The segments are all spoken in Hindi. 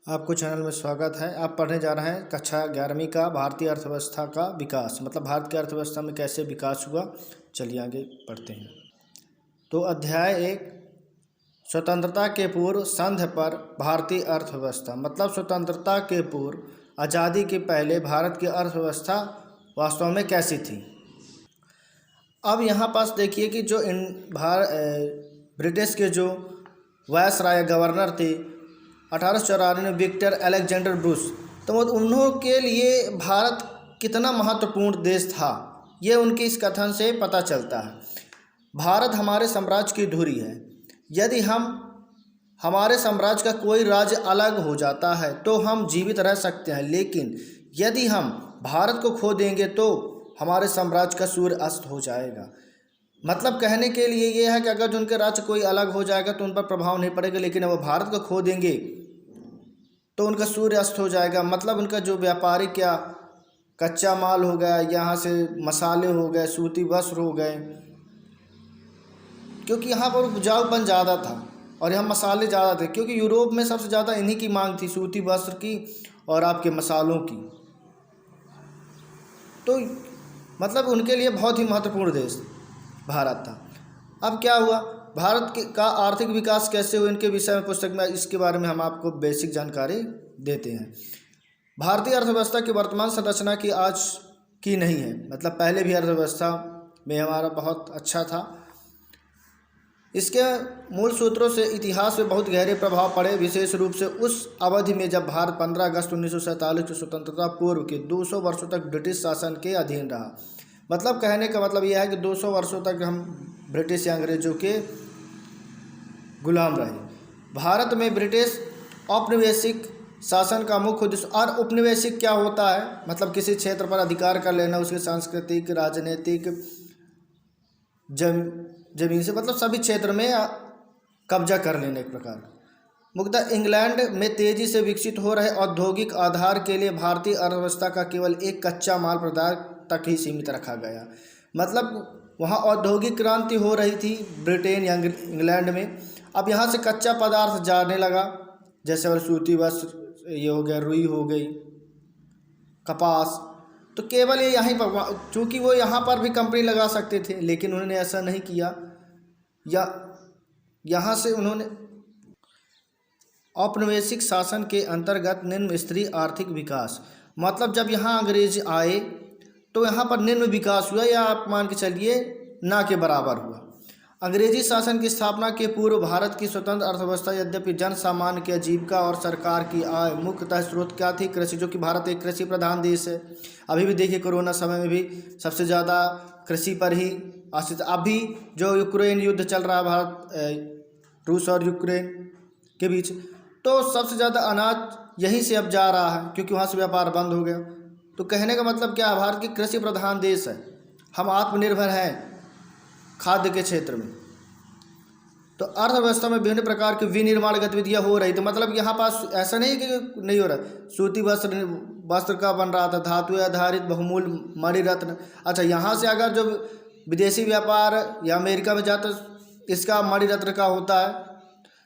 आपको चैनल में स्वागत है। आप पढ़ने जा रहे हैं कक्षा 11वीं का भारतीय अर्थव्यवस्था का विकास, मतलब भारत की अर्थव्यवस्था में कैसे विकास हुआ। चलिए आगे पढ़ते हैं। तो अध्याय 1, स्वतंत्रता के पूर्व संधि पर भारतीय अर्थव्यवस्था, मतलब स्वतंत्रता के पूर्व, आज़ादी के पहले भारत की अर्थव्यवस्था वास्तव में कैसी थी। अब यहाँ पास देखिए कि जो ब्रिटिश के जो वायसराय गवर्नर थे 1894 में, विक्टर अलेक्जेंडर ब्रूस, तो उन्हों के लिए भारत कितना महत्वपूर्ण देश था, ये उनके इस कथन से पता चलता है। भारत हमारे साम्राज्य की धुरी है। यदि हमारे साम्राज्य का कोई राज्य अलग हो जाता है तो हम जीवित रह सकते हैं, लेकिन यदि हम भारत को खो देंगे तो हमारे साम्राज्य का सूर्य अस्त हो जाएगा। मतलब कहने के लिए ये है कि अगर जो उनके राज्य कोई अलग हो जाएगा तो उन पर प्रभाव नहीं पड़ेगा, लेकिन अब वो भारत को खो देंगे तो उनका सूर्य अस्त हो जाएगा। मतलब उनका जो व्यापारिक या कच्चा माल हो गया, यहाँ से मसाले हो गए, सूती वस्त्र हो गए, क्योंकि यहाँ पर उपजाऊपन ज़्यादा था और यहाँ मसाले ज़्यादा थे, क्योंकि यूरोप में सबसे ज़्यादा इन्हीं की मांग थी, सूती वस्त्र की और आपके मसालों की। तो मतलब उनके लिए बहुत ही महत्वपूर्ण देश भारत था। अब क्या हुआ, भारत का आर्थिक विकास कैसे हुआ, इनके विषय में पुस्तक में इसके बारे में हम आपको बेसिक जानकारी देते हैं। भारतीय अर्थव्यवस्था की वर्तमान संरचना की आज की नहीं है, मतलब पहले भी अर्थव्यवस्था में हमारा बहुत अच्छा था। इसके मूल सूत्रों से इतिहास में बहुत गहरे प्रभाव पड़े, विशेष रूप से उस अवधि में जब भारत 15 अगस्त 1947 की स्वतंत्रता पूर्व के 200 वर्षों तक ब्रिटिश शासन के अधीन रहा। मतलब कहने का मतलब यह है कि 200 वर्षों तक हम ब्रिटिश या अंग्रेजों के गुलाम रहे। भारत में ब्रिटिश औपनिवेशिक शासन का मुख्य उद्देश्य, और औपनिवेशिक क्या होता है, मतलब किसी क्षेत्र पर अधिकार कर लेना, उसके सांस्कृतिक, राजनीतिक, जमीन से, मतलब सभी क्षेत्र में कब्जा कर लेने एक प्रकार। मुख्यतः इंग्लैंड में तेजी से विकसित हो रहे औद्योगिक आधार के लिए भारतीय अर्थव्यवस्था का केवल एक कच्चा माल पदार्थ तक ही सीमित रखा गया। मतलब वहाँ औद्योगिक क्रांति हो रही थी ब्रिटेन या इंग्लैंड में। अब यहाँ से कच्चा पदार्थ जाने लगा, जैसे और सूती वस्त्र, ये हो गया, रुई हो गई, कपास, तो केवल ये यहीं पर, चूँकि वो यहाँ पर भी कंपनी लगा सकते थे, लेकिन उन्होंने ऐसा नहीं किया। या यहाँ से उन्होंने औपनिवेशिक शासन के अंतर्गत निम्न स्तरीय आर्थिक विकास, मतलब जब यहाँ अंग्रेज आए तो यहाँ पर निम्न विकास हुआ, या आप मान के चलिए ना के बराबर हुआ। अंग्रेजी शासन की स्थापना के पूर्व भारत की स्वतंत्र अर्थव्यवस्था, यद्यपि जन सामान्य की आजीविका और सरकार की आय मुख्यतः स्रोत क्या थी, कृषि, जो कि भारत एक कृषि प्रधान देश है। अभी भी देखिए कोरोना समय में भी सबसे ज़्यादा कृषि पर ही आश्रित। अभी जो यूक्रेन युद्ध चल रहा है, भारत, रूस और यूक्रेन के बीच, तो सबसे ज़्यादा अनाज यहीं से अब जा रहा है, क्योंकि वहाँ से व्यापार बंद हो गया। तो कहने का मतलब क्या है, भारत की कृषि प्रधान देश है, हम आत्मनिर्भर हैं खाद्य के क्षेत्र में। तो अर्थव्यवस्था में विभिन्न प्रकार की विनिर्माण गतिविधियां हो रही। तो मतलब यहाँ पास ऐसा नहीं कि नहीं हो रहा, सूती वस्त्र का बन रहा था, धातु आधारित बहुमूल्य मणिरत्न। अच्छा, यहाँ से अगर जो विदेशी व्यापार या अमेरिका में जाता, इसका मणिरत्न का होता है।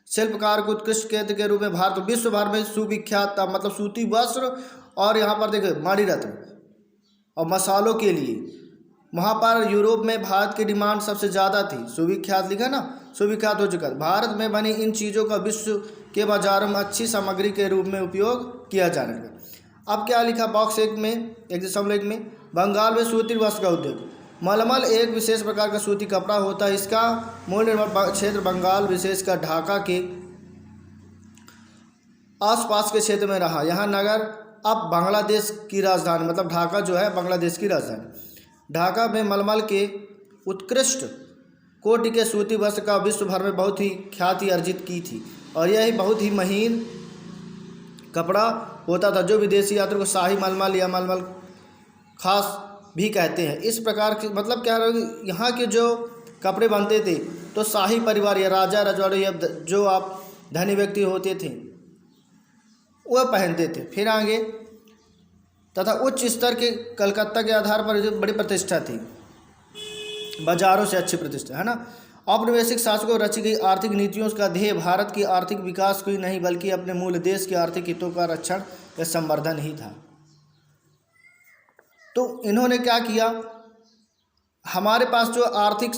शिल्पकार को उत्कृष्ट केंद्र के रूप में भारत विश्व भर में सुविख्यात था, मतलब सूती वस्त्र, और यहाँ पर देखिए मणिरत्न और मसालों के लिए वहाँ पर यूरोप में भारत की डिमांड सबसे ज़्यादा थी। सुविख्यात लिखा ना, सुविख्यात हो चुका। भारत में बनी इन चीज़ों का विश्व के बाजारों में अच्छी सामग्री के रूप में उपयोग किया जाने लगा। अब क्या लिखा बॉक्स 1 में, 1.1 में, बंगाल में सूती वस्त्र का उद्योग। मलमल एक विशेष प्रकार का सूती कपड़ा होता है। इसका मूल निर्माण क्षेत्र बंगाल, विशेषकर ढाका के आसपास के क्षेत्र में रहा। यहाँ नगर अब बांग्लादेश की राजधानी, मतलब ढाका जो है बांग्लादेश की राजधानी। ढाका में मलमल के उत्कृष्ट कोटि के सूती वस्त्र का विश्व भर में बहुत ही ख्याति अर्जित की थी, और यह बहुत ही महीन कपड़ा होता था, जो विदेशी यात्रियों को शाही मलमल या मलमल खास भी कहते हैं। इस प्रकार के, मतलब क्या, यहाँ के जो कपड़े बनते थे तो शाही परिवार या राजा रजवाड़े या जो आप धनी व्यक्ति होते थे वह पहनते थे। फिर आगे, तथा उच्च स्तर के कलकत्ता के आधार पर जो बड़ी प्रतिष्ठा थी, बाजारों से अच्छी प्रतिष्ठा है ना। औपनिवेशिक शासकों रची गई आर्थिक नीतियों का ध्येय भारत की आर्थिक विकास को ही नहीं बल्कि अपने मूल देश के आर्थिक हितों का रक्षण या संवर्धन ही था। तो इन्होंने क्या किया, हमारे पास जो आर्थिक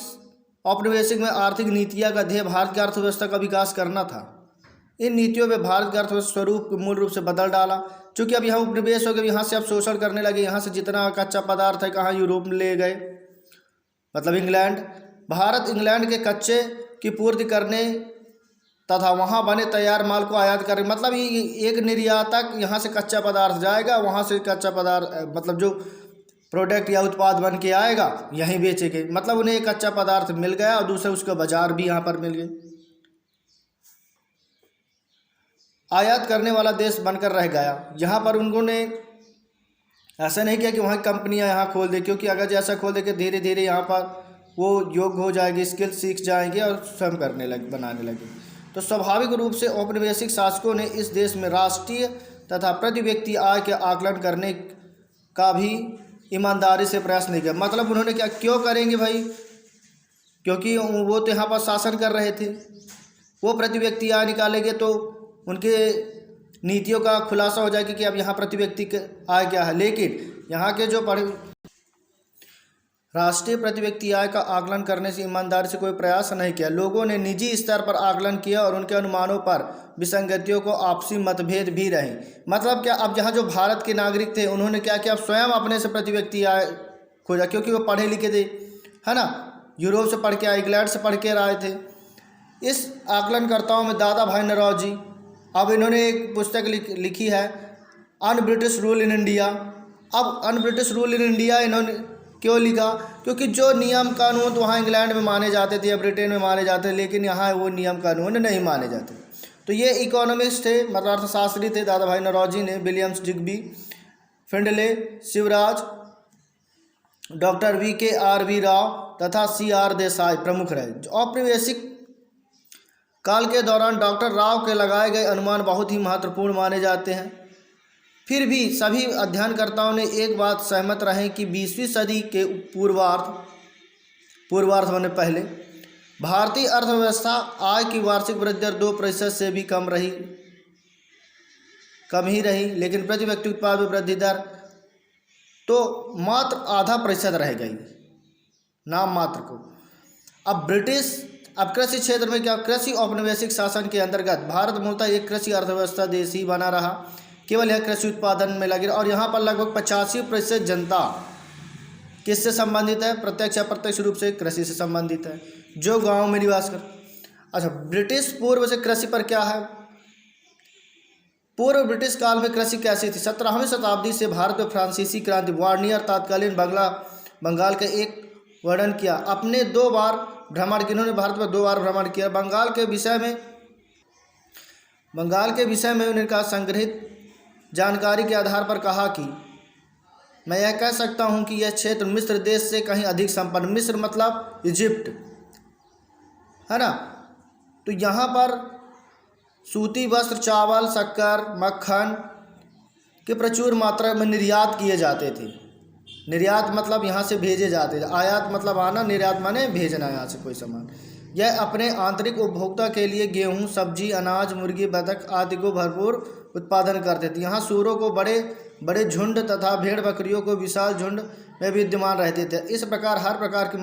औपनिवेशिक में आर्थिक नीतियाँ का ध्येय भारत की अर्थव्यवस्था का विकास करना था, इन नीतियों में भारत के अर्थव्यवस्था स्वरूप मूल रूप से बदल डाला। क्योंकि अब यहाँ उपनिवेश हो गए, यहाँ से अब शोषण करने लगे, यहाँ से जितना कच्चा पदार्थ है कहाँ यूरोप में ले गए, मतलब इंग्लैंड। भारत इंग्लैंड के कच्चे की पूर्ति करने तथा वहाँ बने तैयार माल को आयात करें, मतलब ये एक निर्यातक यहाँ से कच्चा पदार्थ जाएगा, वहाँ से कच्चा पदार्थ मतलब जो प्रोडक्ट या उत्पाद बन के आएगा यहीं बेचेंगे, मतलब उन्हें एक कच्चा पदार्थ मिल गया और दूसरे उसका बाजार भी यहाँ पर मिल गए। आयात करने वाला देश बनकर रह गया। यहाँ पर उन्होंने ऐसा नहीं किया कि वहाँ कंपनियाँ यहाँ खोल दे, क्योंकि अगर जैसा खोल दे के धीरे धीरे यहाँ पर वो योग्य हो जाएगी, स्किल सीख जाएंगे और स्वयं करने लगे, बनाने लगे। तो स्वाभाविक रूप से औपनिवेशिक शासकों ने इस देश में राष्ट्रीय तथा प्रति व्यक्ति आय के आकलन करने का भी ईमानदारी से प्रयास नहीं किया। मतलब उन्होंने क्या क्यों करेंगे भाई, क्योंकि वो तो यहाँ पर शासन कर रहे थे, वो प्रति व्यक्ति आय निकालेंगे तो उनके नीतियों का खुलासा हो जाएगा कि अब यहाँ प्रति व्यक्ति आय क्या है। लेकिन यहाँ के जो राष्ट्रीय प्रति व्यक्ति आय का आकलन करने से ईमानदारी से कोई प्रयास नहीं किया। लोगों ने निजी स्तर पर आकलन किया और उनके अनुमानों पर विसंगतियों को आपसी मतभेद भी रहे। मतलब क्या, अब यहाँ जो भारत के नागरिक थे उन्होंने क्या किया, स्वयं अपने से प्रति व्यक्ति आय खोजा, क्योंकि वो पढ़े लिखे थे, है ना, यूरोप से पढ़ के आए, इंग्लैंड से पढ़ के आए थे। इस आकलनकर्ताओं में दादा भाई नौरोजी, अब इन्होंने एक पुस्तक लिखी है un British rule in India. अब un British rule in India इन्होंने क्यों लिखा, क्योंकि जो नियम कानून तो वहाँ इंग्लैंड में माने जाते थे या ब्रिटेन में माने जाते थे, लेकिन यहाँ वो नियम कानून नहीं माने जाते। तो ये इकोनॉमिस्ट थे, मतलब अर्थशास्त्री थे, दादा भाई नौरोजी ने, Williams Digby, Findlay, Shivraj, doctor VKRV Rao तथा CR देसाई प्रमुख रहे। औपनिवेशिक काल के दौरान डॉक्टर राव के लगाए गए अनुमान बहुत ही महत्वपूर्ण माने जाते हैं। फिर भी सभी अध्ययनकर्ताओं ने एक बात सहमत रहे कि 20वीं सदी के पूर्वार्ध होने पहले भारतीय अर्थव्यवस्था आय की वार्षिक वृद्धि दर 2% से भी कम ही रही, लेकिन प्रति व्यक्ति उत्पाद में वृद्धि दर तो मात्र 0.5% रह गई, नाम मात्र को। अब कृषि क्षेत्र में क्या, कृषि औपनिवेशिक शासन के अंतर्गत भारत मूलतः एक कृषि अर्थव्यवस्था देश ही बना रहा, केवल यह कृषि उत्पादन में लगे और यहाँ पर लगभग 85% जनता किससे संबंधित है, प्रत्यक्ष या अप्रत्यक्ष रूप से कृषि से संबंधित है, जो गांव में निवास कर। अच्छा, ब्रिटिश पूर्व से कृषि पर क्या है, पूर्व ब्रिटिश काल में कृषि कैसी थी। 17वीं शताब्दी से भारत में फ्रांसीसी क्रांति, वार्नियर तत्कालीन बंगाल का एक वर्णन किया। अपने 2 बार भ्रमण किया, इन्होंने भारत में 2 बार भ्रमण किया। बंगाल के विषय में उन्होंने कहा, संग्रहित जानकारी के आधार पर कहा कि मैं यह कह सकता हूं कि यह क्षेत्र मिस्र देश से कहीं अधिक संपन्न, मिस्र मतलब इजिप्ट, है ना। तो यहाँ पर सूती वस्त्र, चावल, शक्कर, मक्खन के प्रचुर मात्रा में निर्यात किए जाते थे। निर्यात मतलब यहाँ से भेजे जाते थे, आयात मतलब आना, निर्यात माने भेजना यहाँ से कोई सामान। यह अपने आंतरिक उपभोक्ता के लिए गेहूँ, सब्जी, अनाज, मुर्गी, बतख आदि को भरपूर उत्पादन करते थे। यहाँ सूरों को बड़े बड़े झुंड तथा भेड़ बकरियों को विशाल झुंड में विद्यमान रहते थे। इस प्रकार हर प्रकार की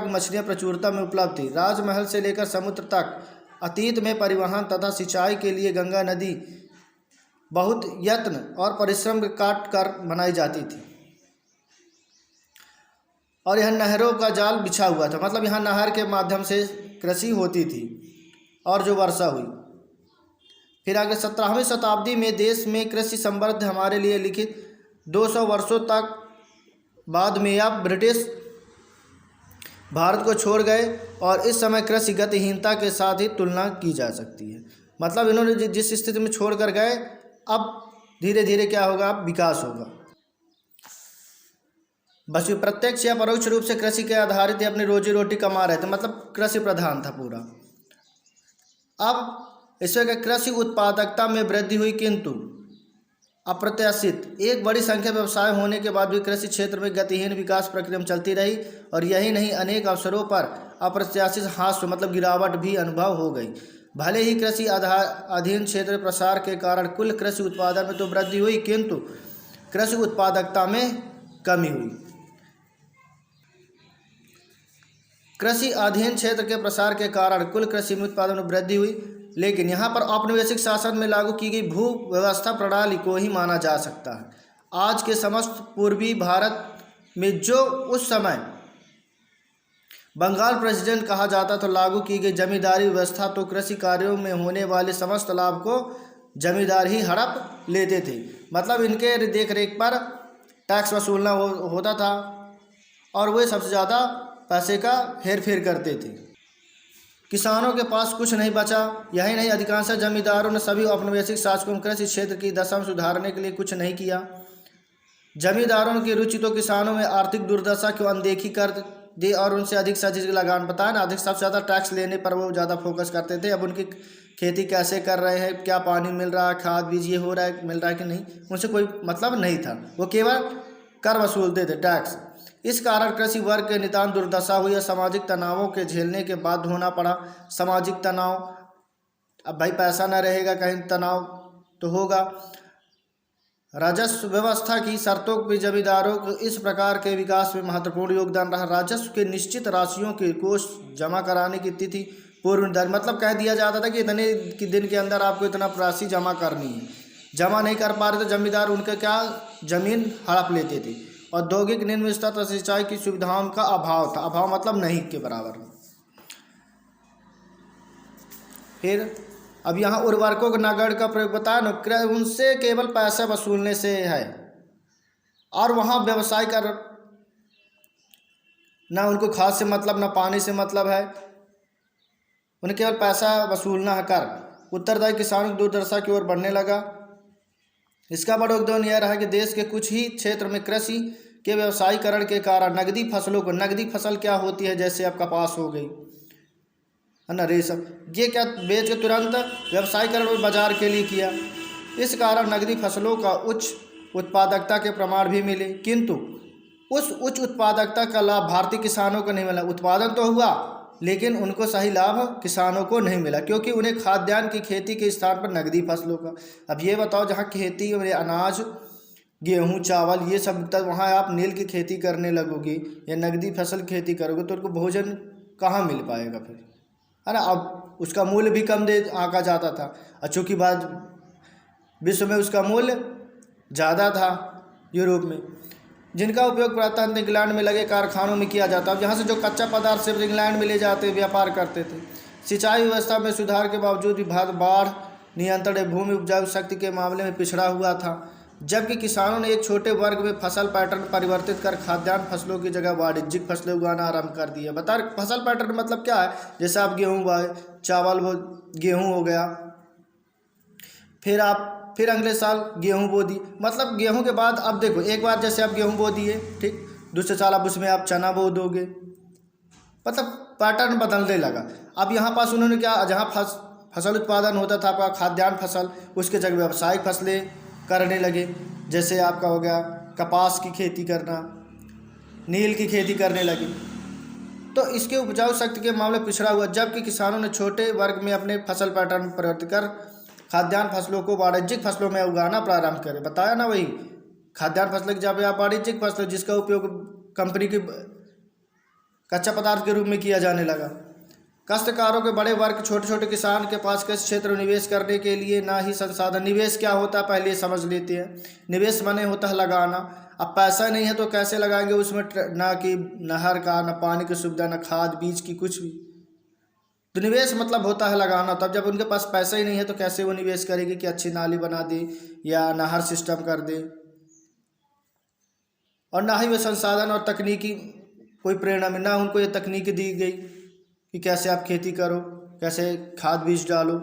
मछलियाँ प्रचुरता में उपलब्ध थी। राजमहल से लेकर समुद्र तक अतीत में परिवहन तथा सिंचाई के लिए गंगा नदी बहुत यत्न और परिश्रम काट कर बनाई जाती थी और यह नहरों का जाल बिछा हुआ था, मतलब यहाँ नहर के माध्यम से कृषि होती थी और जो वर्षा हुई। फिर आगे 17वीं शताब्दी में देश में कृषि समृद्ध हमारे लिए लिखित 200 वर्षों तक बाद में अब ब्रिटिश भारत को छोड़ गए और इस समय कृषि गतिहीनता के साथ ही तुलना की जा सकती है। मतलब इन्होंने जिस स्थिति में छोड़ कर गए, अब धीरे धीरे क्या होगा, अब विकास होगा। बस प्रत्यक्ष या परोक्ष रूप से कृषि के आधारित अपनी रोजी रोटी कमा रहे थे, मतलब कृषि प्रधान था पूरा। अब इससे कृषि उत्पादकता में वृद्धि हुई, किंतु अप्रत्याशित एक बड़ी संख्या व्यवसाय होने के बाद भी कृषि क्षेत्र में गतिहीन विकास प्रक्रिया चलती रही और यही नहीं, अनेक अवसरों पर अप्रत्याशित ह्रास मतलब गिरावट भी अनुभव हो गई। भले ही कृषि अधीन क्षेत्र प्रसार के कारण कुल कृषि उत्पादन में तो वृद्धि हुई, किंतु कृषि उत्पादकता में कमी हुई। कृषि अधीन क्षेत्र के प्रसार के कारण कुल कृषि उत्पादन में वृद्धि हुई, लेकिन यहाँ पर औपनिवेशिक शासन में लागू की गई भू व्यवस्था प्रणाली को ही माना जा सकता है। आज के समस्त पूर्वी भारत में जो उस समय बंगाल प्रेसिडेंट कहा जाता तो लागू की गई जमींदारी व्यवस्था तो कृषि कार्यों में होने वाले समस्त लाभ को जमींदार ही हड़प लेते थे। मतलब इनके देख रेख पर टैक्स वसूलना होता था और वे सबसे ज़्यादा पैसे का हेर फेर करते थे। किसानों के पास कुछ नहीं बचा। यही नहीं, अधिकांश जमींदारों ने सभी औपनिवेशिक शासकों में कृषि क्षेत्र की दशा में सुधारने के लिए कुछ नहीं किया। जमींदारों की रुचि तो किसानों में आर्थिक दुर्दशा की अनदेखी कर दी और उनसे अधिक से अधिक लगान, बताया ना, अधिक सबसे ज़्यादा टैक्स लेने पर वो ज़्यादा फोकस करते थे। अब उनकी खेती कैसे कर रहे हैं, क्या पानी मिल रहा है, खाद बीज ये हो रहा है, मिल रहा है कि नहीं, उनसे कोई मतलब नहीं था। वो केवल कर वसूलते थे, टैक्स। इस कारण कृषि वर्ग के नितांत दुर्दशा हुई और सामाजिक तनावों के झेलने के बाद होना पड़ा। सामाजिक तनाव, अब भाई पैसा न रहेगा कहीं तनाव तो होगा। राजस्व व्यवस्था की शर्तों पर जमींदारों को इस प्रकार के विकास में महत्वपूर्ण योगदान रहा। राजस्व के निश्चित राशियों के कोष जमा कराने की तिथि पूर्व निर्धारित, मतलब कह दिया जाता था कि इतने कि दिन के अंदर आपको इतना राशि जमा करनी है। जमा नहीं कर पा रहे तो जमींदार उनके क्या जमीन हड़प लेते थे। औद्योगिक निम्न स्तर तक सिंचाई की सुविधाओं का अभाव था। अभाव मतलब नहीं के बराबर। फिर अब यहाँ उर्वरकों के नगद का प्रयोग बताया ना, उनसे केवल पैसे वसूलने से है और वहाँ व्यवसाय कर ना, उनको खाद से मतलब ना पानी से मतलब है, उन्हें केवल पैसा वसूलना है कर। उत्तरदायी किसानों की दुर्दशा की ओर बढ़ने लगा। इसका बड़ा योगदान यह रहा कि देश के कुछ ही क्षेत्र में कृषि के व्यवसायीकरण के कारण नकदी फसलों को, नकदी फसल क्या होती है, जैसे अब कपास हो गई है ना, रेशम, ये क्या बेच के तुरंत व्यवसायीकरण और बाजार के लिए किया। इस कारण नकदी फसलों का उच्च उत्पादकता के प्रमाण भी मिले, किंतु उस उच्च उत्पादकता का लाभ भारतीय किसानों को नहीं मिला। उत्पादन तो हुआ लेकिन उनको सही लाभ किसानों को नहीं मिला, क्योंकि उन्हें खाद्यान्न की खेती के स्थान पर नकदी फसलों का। अब ये बताओ, जहाँ खेती में अनाज, गेहूँ, चावल ये सब, तब वहाँ आप नील की खेती करने लगोगे या नकदी फसल खेती करोगे तो उनको भोजन कहाँ मिल पाएगा फिर, है ना। अब उसका मूल्य भी कम दे आंका जाता था, और चूँकि बाद विश्व में उसका मूल्य ज़्यादा था यूरोप में, जिनका उपयोग प्रायतः इंग्लैंड में लगे कारखानों में किया जाता है। जहाँ से जो कच्चा पदार्थ सिर्फ इंग्लैंड में ले जाते व्यापार करते थे। सिंचाई व्यवस्था में सुधार के बावजूद भी भारत बाढ़ नियंत्रण, भूमि उपजाऊ शक्ति के मामले में पिछड़ा हुआ था, जबकि किसानों ने एक छोटे वर्ग में फसल पैटर्न परिवर्तित कर खाद्यान्न फसलों की जगह वाणिज्यिक फसलें उगाना आरंभ कर दिया। बता फसल पैटर्न मतलब क्या है, जैसे आप गेहूँ बोए, चावल वो गेहूँ हो गया, फिर अगले साल गेहूँ बो दी, मतलब गेहूँ के बाद अब देखो एक बार जैसे आप गेहूँ बो दिए, ठीक, दूसरे साल आप उसमें आप चना बो दोगे, मतलब पैटर्न बदलने लगा। अब यहाँ पास उन्होंने क्या, जहाँ फसल उत्पादन होता था आपका खाद्यान्न फसल, उसके जगह व्यावसायिक फसलें करने लगे। जैसे आपका हो गया कपास की खेती करना, नील की खेती करने लगे, तो इसके उपजाऊ शक्ति के मामले पिछड़ा हुआ। जबकि किसानों ने छोटे वर्ग में अपने फसल पैटर्न परिवर्तित कर खाद्यान्न फसलों को वाणिज्यिक फसलों में उगाना प्रारंभ करें। बताया ना, वही खाद्यान्न फसलों की जब आप वाणिज्यिक फसलों जिसका उपयोग कंपनी के कच्चा पदार्थ के रूप में किया जाने लगा। काश्तकारों के बड़े वर्ग, छोटे छोटे किसान के पास कृषि क्षेत्र में निवेश करने के लिए ना ही संसाधन। निवेश क्या होता है पहले समझ लेते हैं। निवेश माने होता है लगाना। अब पैसा नहीं है तो कैसे लगाएंगे उसमें, ना कि नहर का, ना पानी की सुविधा, ना खाद बीज की, कुछ भी। तो निवेश मतलब होता है लगाना। तब जब उनके पास पैसा ही नहीं है तो कैसे वो निवेश करेगी कि अच्छी नाली बना दे या नहर सिस्टम कर दे, और ना ही वे संसाधन और तकनीकी कोई प्रेरणा में, ना उनको ये तकनीक दी गई कि कैसे आप खेती करो, कैसे खाद बीज डालो।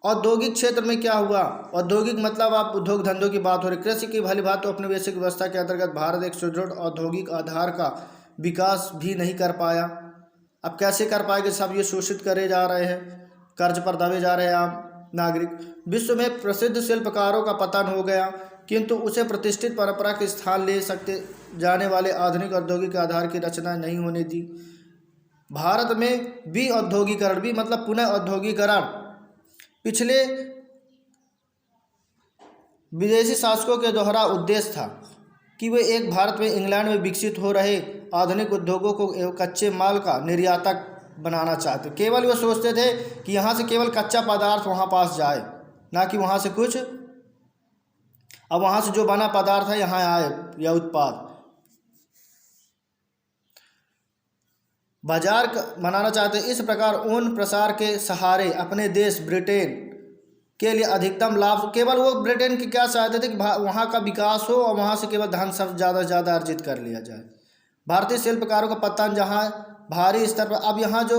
औद्योगिक क्षेत्र में क्या हुआ, औद्योगिक मतलब आप उद्योग धंधों की बात हो रही। कृषि की भली बात तो औपनिवेशिक व्यवस्था के अंतर्गत भारत एक सुदृढ़ औद्योगिक आधार का विकास भी नहीं कर पाया। अब कैसे कर पाएंगे, सब ये शोषित करे जा रहे हैं, कर्ज पर दबे जा रहे हैं आम नागरिक। विश्व में प्रसिद्ध शिल्पकारों का पतन हो गया, किंतु उसे प्रतिष्ठित परंपरा के स्थान ले सकते जाने वाले आधुनिक औद्योगिक आधार की रचना नहीं होने दी। भारत में औद्योगिकरण भी मतलब पुनः औद्योगिकरण पिछले विदेशी शासकों के दोहरा उद्देश्य था कि वे एक भारत में इंग्लैंड में विकसित हो रहे आधुनिक उद्योगों को एवं कच्चे माल का निर्यातक बनाना चाहते। केवल वे सोचते थे कि यहाँ से केवल कच्चा पदार्थ वहाँ पास जाए, ना कि वहाँ से कुछ, अब वहाँ से जो बना पदार्थ है यहाँ आए या उत्पाद। बाजार बनाना चाहते। इस प्रकार ऊन प्रसार के सहारे अपने देश ब्रिटेन के लिए अधिकतम लाभ, केवल वो ब्रिटेन की क्या चाहते थे कि वहाँ का विकास हो और वहाँ से केवल धन सब ज़्यादा से ज़्यादा अर्जित कर लिया जाए। भारतीय शिल्पकारों का पतन जहाँ भारी स्तर पर, अब यहाँ जो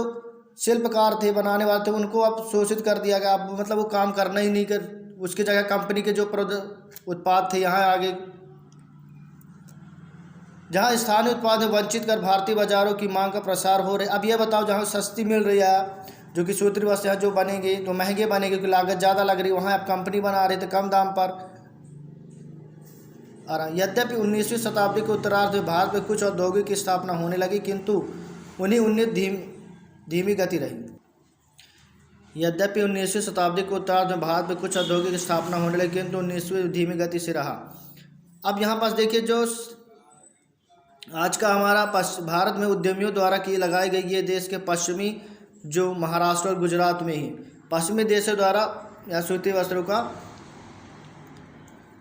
शिल्पकार थे बनाने वाले थे उनको अब शोषित कर दिया गया। अब मतलब वो काम करना ही नहीं कर, उसकी जगह कंपनी के जो उत्पाद थे यहाँ आगे, जहाँ स्थानीय उत्पाद है वंचित कर भारतीय बाजारों की मांग का प्रसार हो रहा है। अब ये बताओ जहाँ सस्ती मिल रही है, जो कि सूत्री वस्तुएं जो बनेंगी तो महंगे बनेंगे क्योंकि लागत ज़्यादा लग रही है, वहाँ अब कंपनी बना रहे थे कम दाम पर। और यद्यपि 19वीं शताब्दी के उत्तरार्ध में भारत में कुछ औद्योगिक की स्थापना होने लगी, किंतु उन्हीं धीमी गति रही। यद्यपि 19वीं शताब्दी के उत्तरार्ध में भारत में कुछ औद्योगिक की स्थापना होने लगी, किंतु 19वीं धीमी गति से रहा। अब यहाँ पास देखिए, जो आज का हमारा भारत में उद्यमियों द्वारा की लगाई गई ये देश के पश्चिमी, जो महाराष्ट्र और गुजरात में ही पश्चिमी देशों द्वारा या सूती वस्त्रों का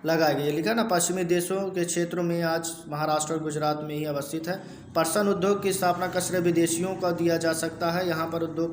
लगाया गया, लिखा ना, पश्चिमी देशों के क्षेत्रों में आज महाराष्ट्र और गुजरात में ही अवस्थित है। पर्सन उद्योग की स्थापना का श्रेय विदेशियों का दिया जा सकता है। यहाँ पर उद्योग